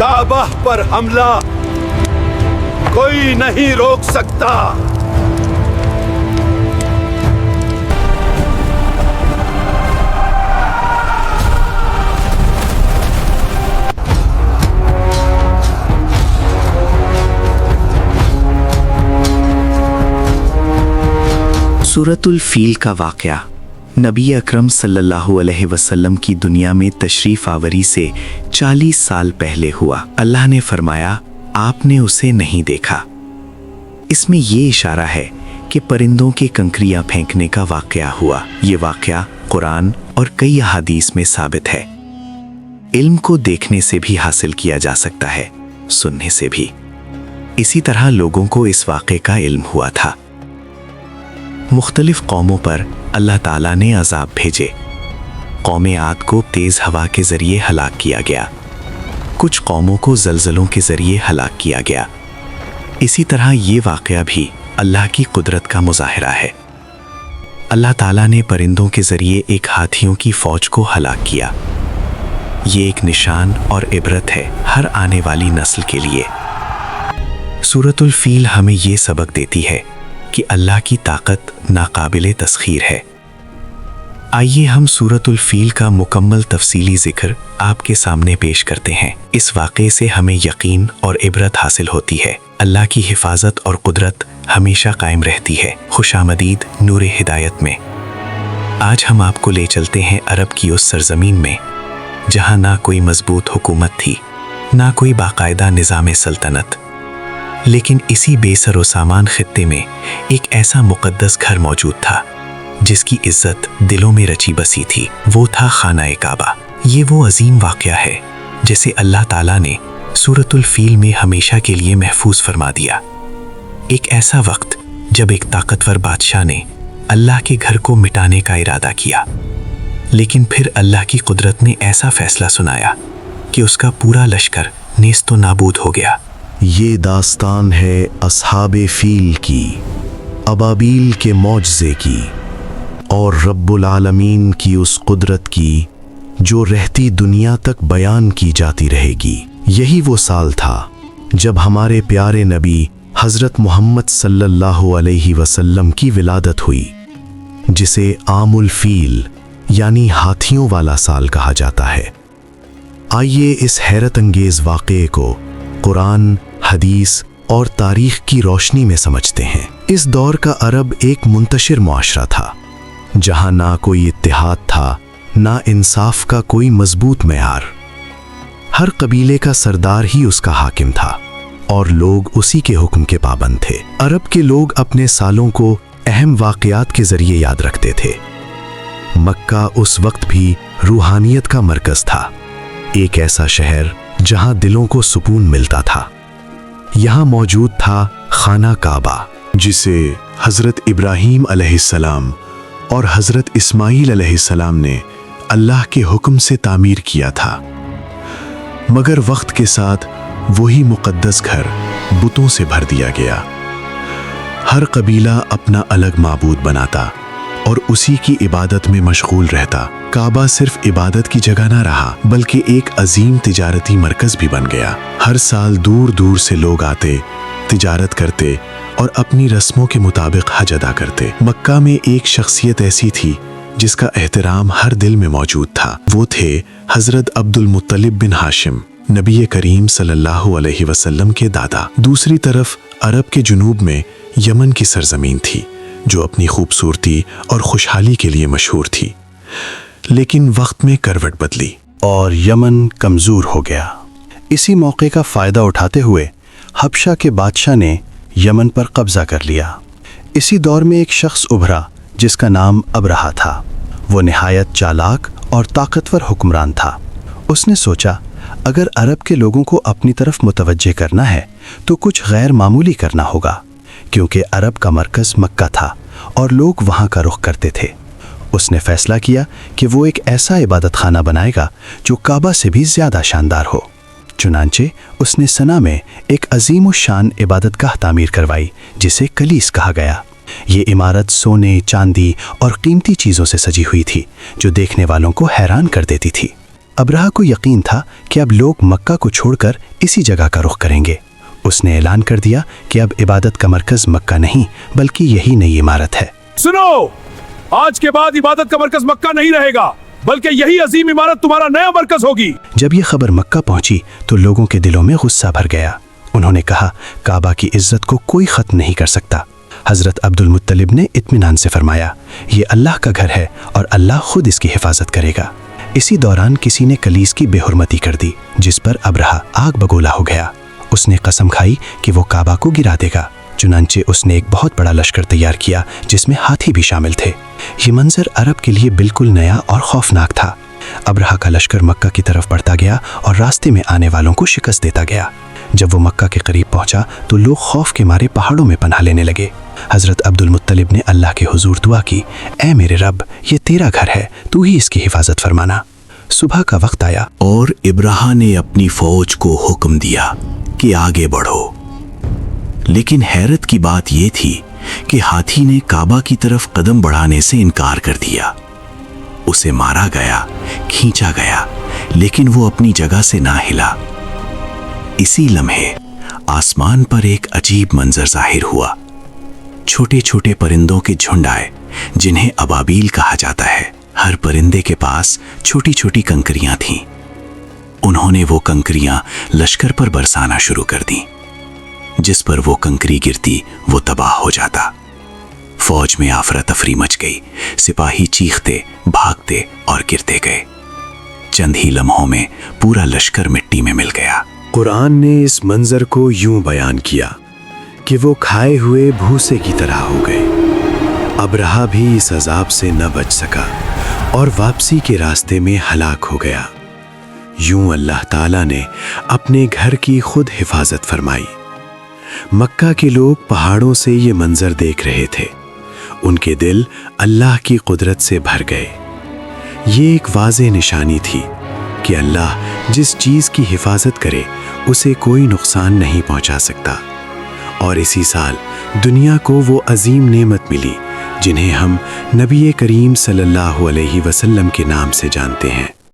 کعبہ پر حملہ کوئی نہیں روک سکتا۔ سورۃ الفیل کا واقعہ نبی اکرم صلی اللہ علیہ وسلم کی دنیا میں تشریف آوری سے 40 سال پہلے ہوا۔ اللہ نے فرمایا آپ نے اسے نہیں دیکھا۔ اس میں یہ اشارہ ہے کہ پرندوں کے کنکریاں پھینکنے کا واقعہ ہوا۔ یہ واقعہ قرآن اور کئی احادیث میں ثابت ہے۔ علم کو دیکھنے سے بھی حاصل کیا جا سکتا ہے، سننے سے بھی۔ اسی طرح لوگوں کو اس واقعے کا علم ہوا تھا۔ مختلف قوموں پر اللہ تعالیٰ نے عذاب بھیجے۔ قوم عاد کو تیز ہوا کے ذریعے ہلاک کیا گیا، کچھ قوموں کو زلزلوں کے ذریعے ہلاک کیا گیا۔ اسی طرح یہ واقعہ بھی اللہ کی قدرت کا مظاہرہ ہے۔ اللہ تعالیٰ نے پرندوں کے ذریعے ایک ہاتھیوں کی فوج کو ہلاک کیا۔ یہ ایک نشان اور عبرت ہے ہر آنے والی نسل کے لیے۔ سورۃ الفیل ہمیں یہ سبق دیتی ہے کہ اللہ کی طاقت ناقابل تسخیر ہے۔ آئیے ہم سورۃ الفیل کا مکمل تفصیلی ذکر آپ کے سامنے پیش کرتے ہیں۔ اس واقعے سے ہمیں یقین اور عبرت حاصل ہوتی ہے۔ اللہ کی حفاظت اور قدرت ہمیشہ قائم رہتی ہے۔ خوش آمدید نور ہدایت میں۔ آج ہم آپ کو لے چلتے ہیں عرب کی اس سرزمین میں جہاں نہ کوئی مضبوط حکومت تھی، نہ کوئی باقاعدہ نظام سلطنت، لیکن اسی بے سر و سامان خطے میں ایک ایسا مقدس گھر موجود تھا جس کی عزت دلوں میں رچی بسی تھی۔ وہ تھا خانہ کعبہ۔ یہ وہ عظیم واقعہ ہے جسے اللہ تعالیٰ نے سورۃ الفیل میں ہمیشہ کے لیے محفوظ فرما دیا۔ ایک ایسا وقت جب ایک طاقتور بادشاہ نے اللہ کے گھر کو مٹانے کا ارادہ کیا، لیکن پھر اللہ کی قدرت نے ایسا فیصلہ سنایا کہ اس کا پورا لشکر نیست و نابود ہو گیا۔ یہ داستان ہے اصحاب فیل کی، ابابیل کے معجزے کی، اور رب العالمین کی اس قدرت کی جو رہتی دنیا تک بیان کی جاتی رہے گی۔ یہی وہ سال تھا جب ہمارے پیارے نبی حضرت محمد صلی اللہ علیہ وسلم کی ولادت ہوئی، جسے عام الفیل یعنی ہاتھیوں والا سال کہا جاتا ہے۔ آئیے اس حیرت انگیز واقعے کو قرآن، حدیث اور تاریخ کی روشنی میں سمجھتے ہیں۔ اس دور کا عرب ایک منتشر معاشرہ تھا جہاں نہ کوئی اتحاد تھا، نہ انصاف کا کوئی مضبوط معیار۔ ہر قبیلے کا سردار ہی اس کا حاکم تھا اور لوگ اسی کے حکم کے پابند تھے۔ عرب کے لوگ اپنے سالوں کو اہم واقعات کے ذریعے یاد رکھتے تھے۔ مکہ اس وقت بھی روحانیت کا مرکز تھا، ایک ایسا شہر جہاں دلوں کو سکون ملتا تھا۔ یہاں موجود تھا خانہ کعبہ، جسے حضرت ابراہیم علیہ السلام اور حضرت اسماعیل علیہ السلام نے اللہ کے حکم سے تعمیر کیا تھا۔ مگر وقت کے ساتھ وہی مقدس گھر بتوں سے بھر دیا گیا۔ ہر قبیلہ اپنا الگ معبود بناتا اور اسی کی عبادت میں مشغول رہتا۔ کعبہ صرف عبادت کی جگہ نہ رہا بلکہ ایک عظیم تجارتی مرکز بھی بن گیا۔ ہر سال دور دور سے لوگ آتے، تجارت کرتے اور اپنی رسموں کے مطابق حج ادا کرتے۔ مکہ میں ایک شخصیت ایسی تھی جس کا احترام ہر دل میں موجود تھا۔ وہ تھے حضرت عبد المطلب بن ہاشم، نبی کریم صلی اللہ علیہ وسلم کے دادا۔ دوسری طرف عرب کے جنوب میں یمن کی سرزمین تھی جو اپنی خوبصورتی اور خوشحالی کے لیے مشہور تھی، لیکن وقت میں کروٹ بدلی اور یمن کمزور ہو گیا۔ اسی موقع کا فائدہ اٹھاتے ہوئے حبشہ کے بادشاہ نے یمن پر قبضہ کر لیا۔ اسی دور میں ایک شخص ابھرا جس کا نام ابرہہ تھا۔ وہ نہایت چالاک اور طاقتور حکمران تھا۔ اس نے سوچا اگر عرب کے لوگوں کو اپنی طرف متوجہ کرنا ہے تو کچھ غیر معمولی کرنا ہوگا، کیونکہ عرب کا مرکز مکہ تھا اور لوگ وہاں کا رخ کرتے تھے۔ اس نے فیصلہ کیا کہ وہ ایک ایسا عبادت خانہ بنائے گا جو کعبہ سے بھی زیادہ شاندار ہو۔ چنانچہ اس نے سنا میں ایک عظیم الشان عبادت گاہ تعمیر کروائی جسے کلیس کہا گیا۔ یہ عمارت سونے، چاندی اور قیمتی چیزوں سے سجی ہوئی تھی جو دیکھنے والوں کو حیران کر دیتی تھی۔ ابرہہ کو یقین تھا کہ اب لوگ مکہ کو چھوڑ کر اسی جگہ کا رخ کریں گے۔ اس نے اعلان کر دیا کہ اب عبادت کا مرکز مکہ نہیں بلکہ یہی نئی عمارت ہے۔ سنو، آج کے بعد عبادت کا مرکز مکہ نہیں رہے گا بلکہ یہی عظیم عمارت تمہارا نیا مرکز ہوگی۔ جب یہ خبر مکہ پہنچی تو لوگوں کے دلوں میں غصہ بھر گیا۔ انہوں نے کہا کعبہ کی عزت کو کوئی ختم نہیں کر سکتا۔ حضرت عبد المطلب نے اطمینان سے فرمایا یہ اللہ کا گھر ہے اور اللہ خود اس کی حفاظت کرے گا۔ اسی دوران کسی نے کلیس کی بے حرمتی کر دی جس پر ابرہہ آگ بگولا ہو گیا۔ اس نے قسم کھائی کہ وہ کعبہ کو گرا دے گا۔ چنانچہ اس نے ایک بہت بڑا لشکر تیار کیا جس میں ہاتھی بھی شامل تھے۔ یہ منظر عرب کے لیے بالکل نیا اور خوفناک تھا۔ ابرہہ کا لشکر مکہ کی طرف بڑھتا گیا اور راستے میں آنے والوں کو شکست دیتا گیا۔ جب وہ مکہ کے قریب پہنچا تو لوگ خوف کے مارے پہاڑوں میں پناہ لینے لگے۔ حضرت عبد المطلب نے اللہ کے حضور دعا کی، اے میرے رب، یہ تیرا گھر ہے، تو ہی اس کی حفاظت فرمانا۔ صبح کا وقت آیا اور ابرہہ نے اپنی فوج کو حکم دیا کہ آگے بڑھو، لیکن حیرت کی بات یہ تھی کہ ہاتھی نے کعبہ کی طرف قدم بڑھانے سے انکار کر دیا۔ اسے مارا گیا، کھینچا گیا، لیکن وہ اپنی جگہ سے نہ ہلا۔ اسی لمحے آسمان پر ایک عجیب منظر ظاہر ہوا۔ چھوٹے چھوٹے پرندوں کے جھنڈ آئے جنہیں ابابیل کہا جاتا ہے۔ ہر پرندے کے پاس چھوٹی چھوٹی کنکریاں تھیں۔ انہوں نے وہ کنکریاں لشکر پر برسانا شروع کر دیں۔ جس پر وہ کنکری گرتی وہ تباہ ہو جاتا۔ فوج میں آفراتفری مچ گئی۔ سپاہی چیختے، بھاگتے اور گرتے گئے۔ چند ہی لمحوں میں پورا لشکر مٹی میں مل گیا۔ قرآن نے اس منظر کو یوں بیان کیا کہ وہ کھائے ہوئے بھوسے کی طرح ہو گئے۔ ابرہہ بھی اس عذاب سے نہ بچ سکا اور واپسی کے راستے میں ہلاک ہو گیا۔ یوں اللہ تعالیٰ نے اپنے گھر کی خود حفاظت فرمائی۔ مکہ کے لوگ پہاڑوں سے یہ منظر دیکھ رہے تھے۔ ان کے دل اللہ کی قدرت سے بھر گئے۔ یہ ایک واضح نشانی تھی کہ اللہ جس چیز کی حفاظت کرے اسے کوئی نقصان نہیں پہنچا سکتا۔ اور اسی سال دنیا کو وہ عظیم نعمت ملی جنہیں ہم نبی کریم صلی اللہ علیہ وسلم کے نام سے جانتے ہیں۔